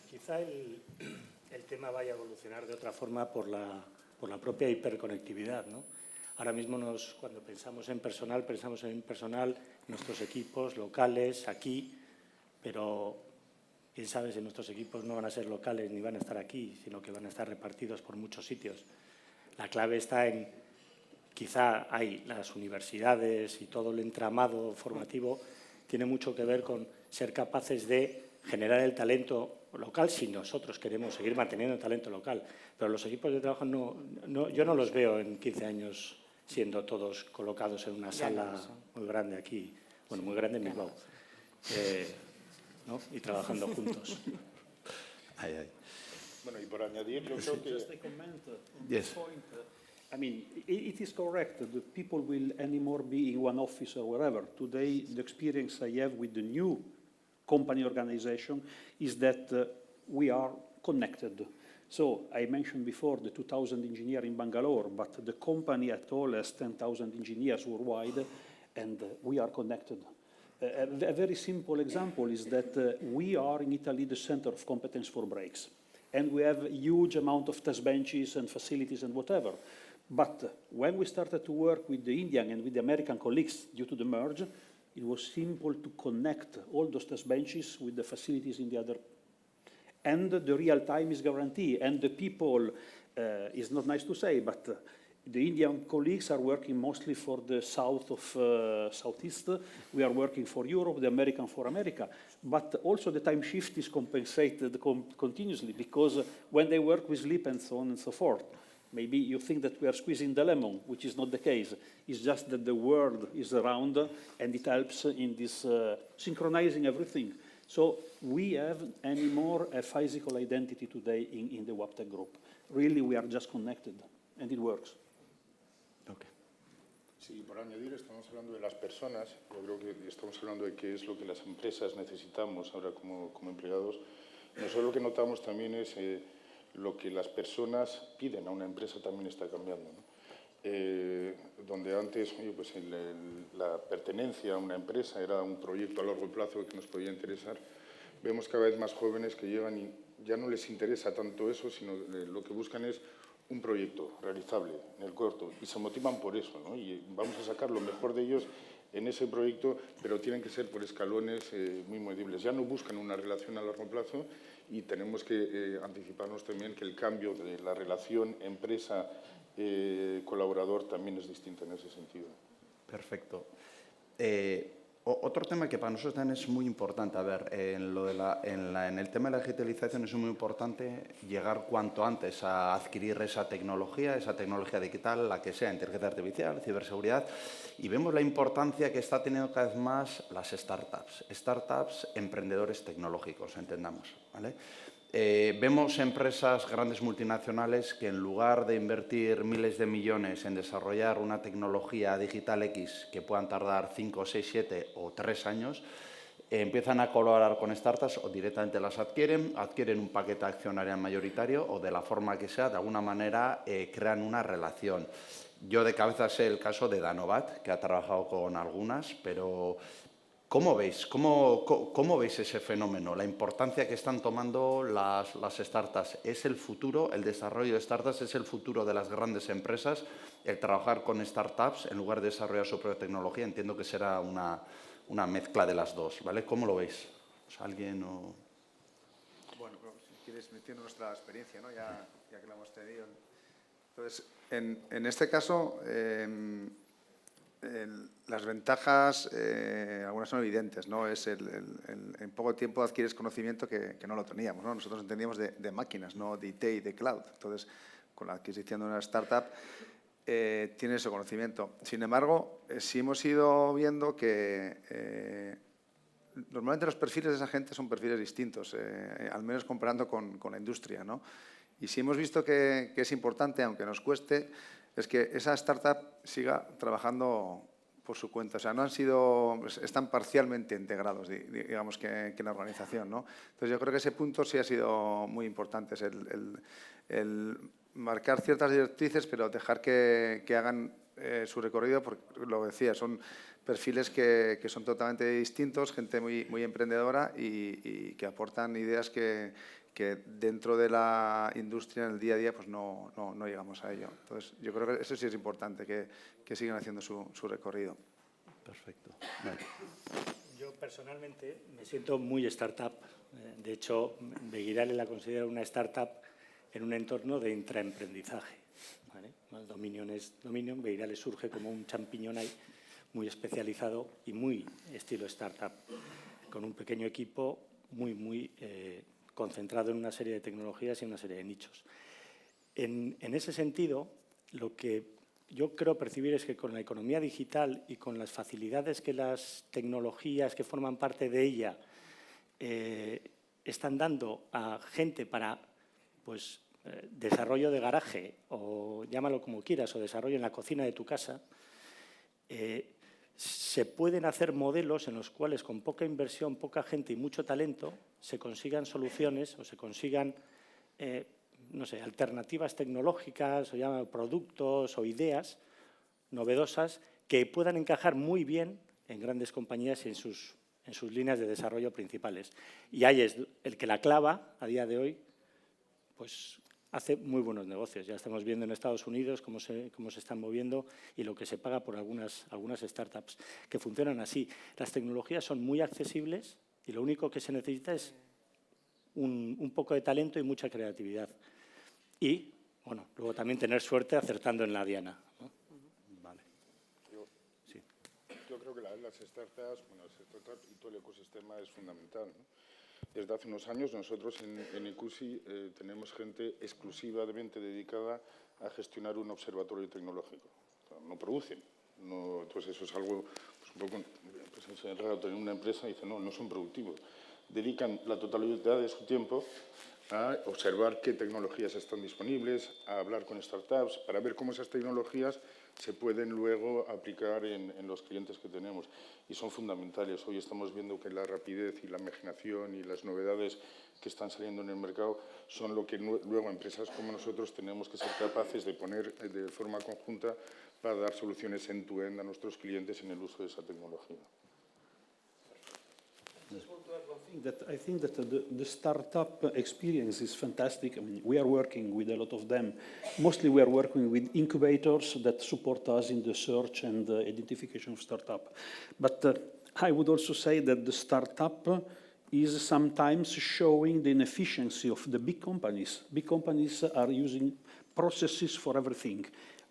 quizá el tema vaya a evolucionar de otra forma por la propia hiperconectividad, ¿no? Ahora mismo cuando pensamos en personal en nuestros equipos locales, aquí, pero quién sabe si nuestros equipos no van a ser locales ni van a estar aquí, sino que van a estar repartidos por muchos sitios. La clave está en, quizá hay las universidades y todo el entramado formativo tiene mucho que ver con ser capaces de generar el talento local si nosotros queremos seguir manteniendo el talento local. Pero los equipos de trabajo yo no los veo en 15 años siendo todos colocados en una sala muy grande aquí, bueno, muy grande en Bilbao, ¿no? Y trabajando juntos. Bueno, y por añadir, yo creo que... Just a comment on Yes. this point. I mean, it is correct that people will anymore be in one office or wherever. Today, the experience I have with the new company organization is that we are connected. So I mentioned before the 2,000 engineers in Bangalore, but the company at all has 10,000 engineers worldwide, and we are connected. A very simple example is that we are in Italy the center of competence for brakes, and we have a huge amount of test benches and facilities and whatever. But when we started to work with the Indian and with the American colleagues due to the merge, It was simple to connect all those test benches with the facilities in the other. And the real time is guaranteed. And the people, it's not nice to say, but the Indian colleagues are working mostly for the south of Southeast. We are working for Europe, the American for America. But also the time shift is compensated continuously, because when they work, we sleep and so on and so forth. Maybe you think that we are squeezing the lemon, which is not the case. It's just that the world is around and it helps in this synchronizing everything. So we have anymore a physical identity today in the Waptec group. Really, we are just connected and it works. Okay. Sí, por añadir, estamos hablando de las personas. Yo creo que estamos hablando de qué es lo que las empresas necesitamos ahora como empleados. Nosotros lo que notamos también es lo que las personas piden a una empresa también está cambiando, ¿no? Donde antes pues la pertenencia a una empresa era un proyecto a largo plazo que nos podía interesar, vemos cada vez más jóvenes que llegan y ya no les interesa tanto eso, sino lo que buscan es un proyecto realizable en el corto y se motivan por eso, ¿no? Y vamos a sacar lo mejor de ellos en ese proyecto, pero tienen que ser por escalones muy medibles. Ya no buscan una relación a largo plazo y tenemos que anticiparnos también que el cambio de la relación empresa-colaborador también es distinto en ese sentido. Perfecto. Otro tema que para nosotros también es muy importante, a ver, en el tema de la digitalización es muy importante llegar cuanto antes a adquirir esa tecnología digital, la que sea, inteligencia artificial, ciberseguridad, y vemos la importancia que está teniendo cada vez más las startups, emprendedores tecnológicos, entendamos, ¿vale? Vemos empresas grandes multinacionales que en lugar de invertir miles de millones en desarrollar una tecnología digital X que puedan tardar 5, 6, 7 o 3 años, empiezan a colaborar con startups o directamente las adquieren un paquete accionarial mayoritario o de la forma que sea, de alguna manera crean una relación. Yo de cabeza sé el caso de Danovat, que ha trabajado con algunas, pero ¿cómo veis? ¿Cómo veis ese fenómeno? La importancia que están tomando las startups. ¿Es el futuro? ¿El desarrollo de startups es el futuro de las grandes empresas? ¿El trabajar con startups en lugar de desarrollar su propia tecnología? Entiendo que será una mezcla de las dos, ¿vale? ¿Cómo lo veis? ¿Alguien o...? Bueno, si quieres metiendo nuestra experiencia, ¿no? Ya que la hemos tenido. Entonces, en este caso... las ventajas, algunas son evidentes, ¿no? Es en poco tiempo adquieres conocimiento que no lo teníamos, ¿no? Nosotros entendíamos de máquinas, no de IT y de cloud. Entonces, con la adquisición de una startup, tienes ese conocimiento. Sin embargo, sí hemos ido viendo que normalmente los perfiles de esa gente son perfiles distintos, al menos comparando con la industria, ¿no? Y sí hemos visto que es importante, aunque nos cueste, es que esa startup siga trabajando por su cuenta. O sea, están parcialmente integrados, digamos, que en la organización, ¿no? Entonces, yo creo que ese punto sí ha sido muy importante, es el marcar ciertas directrices, pero dejar que hagan su recorrido, porque lo decía, son perfiles que son totalmente distintos, gente muy emprendedora y que aportan ideas que dentro de la industria en el día a día pues no llegamos a ello. Entonces, yo creo que eso sí es importante, que sigan haciendo su recorrido. Perfecto. Vale. Yo personalmente me siento muy startup. De hecho, Begirale la considero una startup en un entorno de intraemprendizaje, ¿vale? El Dominion es Dominion, Begirale surge como un champiñón ahí, muy especializado y muy estilo startup, con un pequeño equipo muy concentrado en una serie de tecnologías y en una serie de nichos. En ese sentido, lo que yo creo percibir es que con la economía digital y con las facilidades que las tecnologías que forman parte de ella están dando a gente para pues, desarrollo de garaje, o llámalo como quieras, o desarrollo en la cocina de tu casa, se pueden hacer modelos en los cuales con poca inversión, poca gente y mucho talento se consigan soluciones o se consigan, no sé, alternativas tecnológicas o productos o ideas novedosas que puedan encajar muy bien en grandes compañías y en sus líneas de desarrollo principales. Y ahí es el que la clava a día de hoy, pues hace muy buenos negocios. Ya estamos viendo en Estados Unidos cómo se están moviendo y lo que se paga por algunas startups que funcionan así. Las tecnologías son muy accesibles y lo único que se necesita es un poco de talento y mucha creatividad. Y, bueno, luego también tener suerte acertando en la diana, ¿no? Vale. Sí. Yo creo que las startups, y todo el ecosistema es fundamental, ¿no? Desde hace unos años nosotros en Icusi tenemos gente exclusivamente dedicada a gestionar un observatorio tecnológico. O sea, no producen. No, entonces eso es algo pues, un poco pues, es raro tener una empresa y dice no son productivos. Dedican la totalidad de su tiempo a observar qué tecnologías están disponibles, a hablar con startups, para ver cómo esas tecnologías se pueden luego aplicar en los clientes que tenemos. Y son fundamentales. Hoy estamos viendo que la rapidez y la imaginación y las novedades que están saliendo en el mercado son lo que luego empresas como nosotros tenemos que ser capaces de poner de forma conjunta para dar soluciones end-to-end a nuestros clientes en el uso de esa tecnología. I think that the startup experience is fantastic. I mean, we are working with a lot of them. Mostly we are working with incubators that support us in the search and identification of startup. But I would also say that the startup is sometimes showing the inefficiency of the big companies. Big companies are using processes for everything.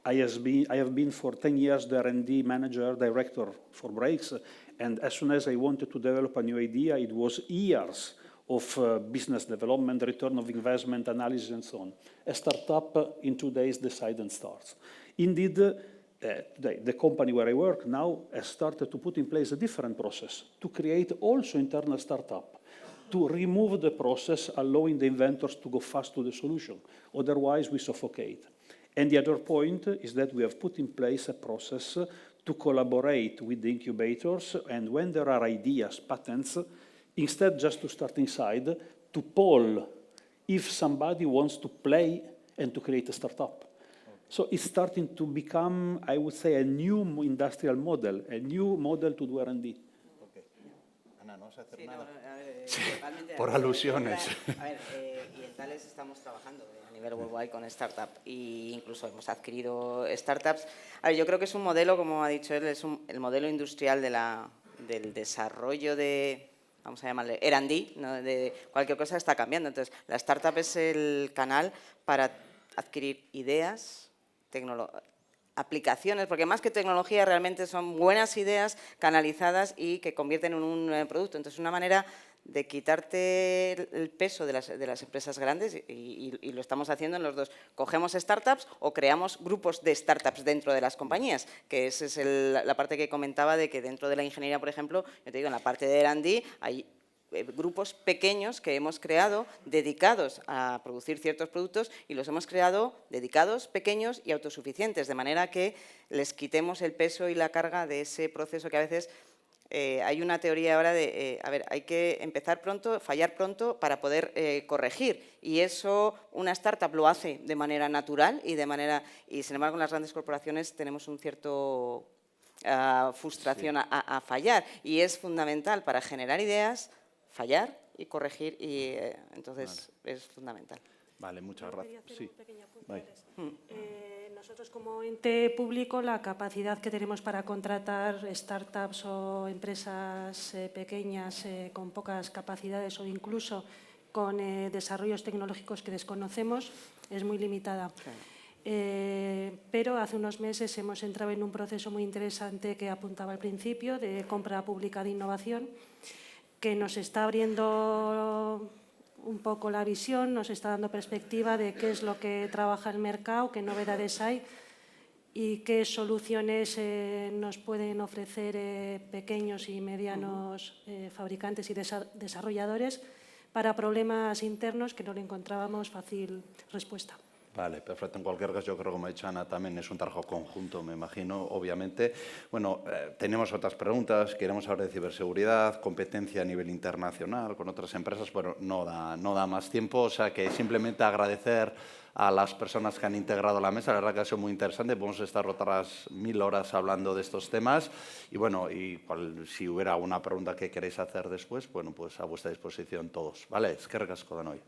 I have been for 10 years the R&D manager, director for brakes, and as soon as I wanted to develop a new idea, it was years of business development, return of investment, analysis, and so on. A startup in 2 days decides and starts. Indeed, the company where I work now has started to put in place a different process to create also internal startup, to remove the process, allowing the inventors to go fast to the solution. Otherwise, we suffocate. And the other point is that we have put in place a process to collaborate with the incubators, and when there are ideas, patents, instead just to start inside, to poll if somebody wants to play and to create a startup. So it's starting to become, I would say, a new industrial model, a new model to do R&D. Okay. Ana, ¿no vas a hacer Sí, nada? totalmente. Por alusiones. A ver, y en Thales estamos trabajando a nivel worldwide con startups e incluso hemos adquirido startups. A ver, yo creo que es un modelo, como ha dicho él, es el modelo industrial del desarrollo de, vamos a llamarle R&D, ¿no? De cualquier cosa está cambiando. Entonces, la startup es el canal para adquirir ideas, aplicaciones, porque más que tecnología realmente son buenas ideas canalizadas y que convierten en un producto. Entonces, una manera de quitarte el peso de las empresas grandes y lo estamos haciendo en los dos. Cogemos startups o creamos grupos de startups dentro de las compañías, que esa es la parte que comentaba de que dentro de la ingeniería, por ejemplo, yo te digo, en la parte de R&D hay grupos pequeños que hemos creado dedicados a producir ciertos productos y los hemos creado dedicados, pequeños y autosuficientes, de manera que les quitemos el peso y la carga de ese proceso que a veces hay una teoría ahora de, a ver, hay que empezar pronto, fallar pronto para poder corregir y eso una startup lo hace de manera natural y sin embargo en las grandes corporaciones tenemos un cierto frustración a fallar y es fundamental para generar ideas, fallar y corregir y entonces es fundamental. Vale, muchas gracias. Sí. Nosotros como ente público la capacidad que tenemos para contratar startups o empresas pequeñas con pocas capacidades o incluso con desarrollos tecnológicos que desconocemos es muy limitada. Claro. Pero hace unos meses hemos entrado en un proceso muy interesante que apuntaba al principio de compra pública de innovación que nos está abriendo un poco la visión, nos está dando perspectiva de qué es lo que trabaja el mercado, qué novedades hay y qué soluciones nos pueden ofrecer pequeños y medianos fabricantes y desarrolladores para problemas internos que no le encontrábamos fácil respuesta. Vale, perfecto. En cualquier caso, yo creo que, como ha dicho Ana, también es un trabajo conjunto, me imagino, obviamente. Bueno, tenemos otras preguntas. Queremos hablar de ciberseguridad, competencia a nivel internacional con otras empresas. Bueno, no da más tiempo, o sea que simplemente agradecer a las personas que han integrado la mesa. La verdad que ha sido muy interesante. Podemos estar otras 1000 horas hablando de estos temas. Y bueno, si hubiera alguna pregunta que queréis hacer después, bueno, pues a vuestra disposición todos. Vale, eskerrik asko denoi.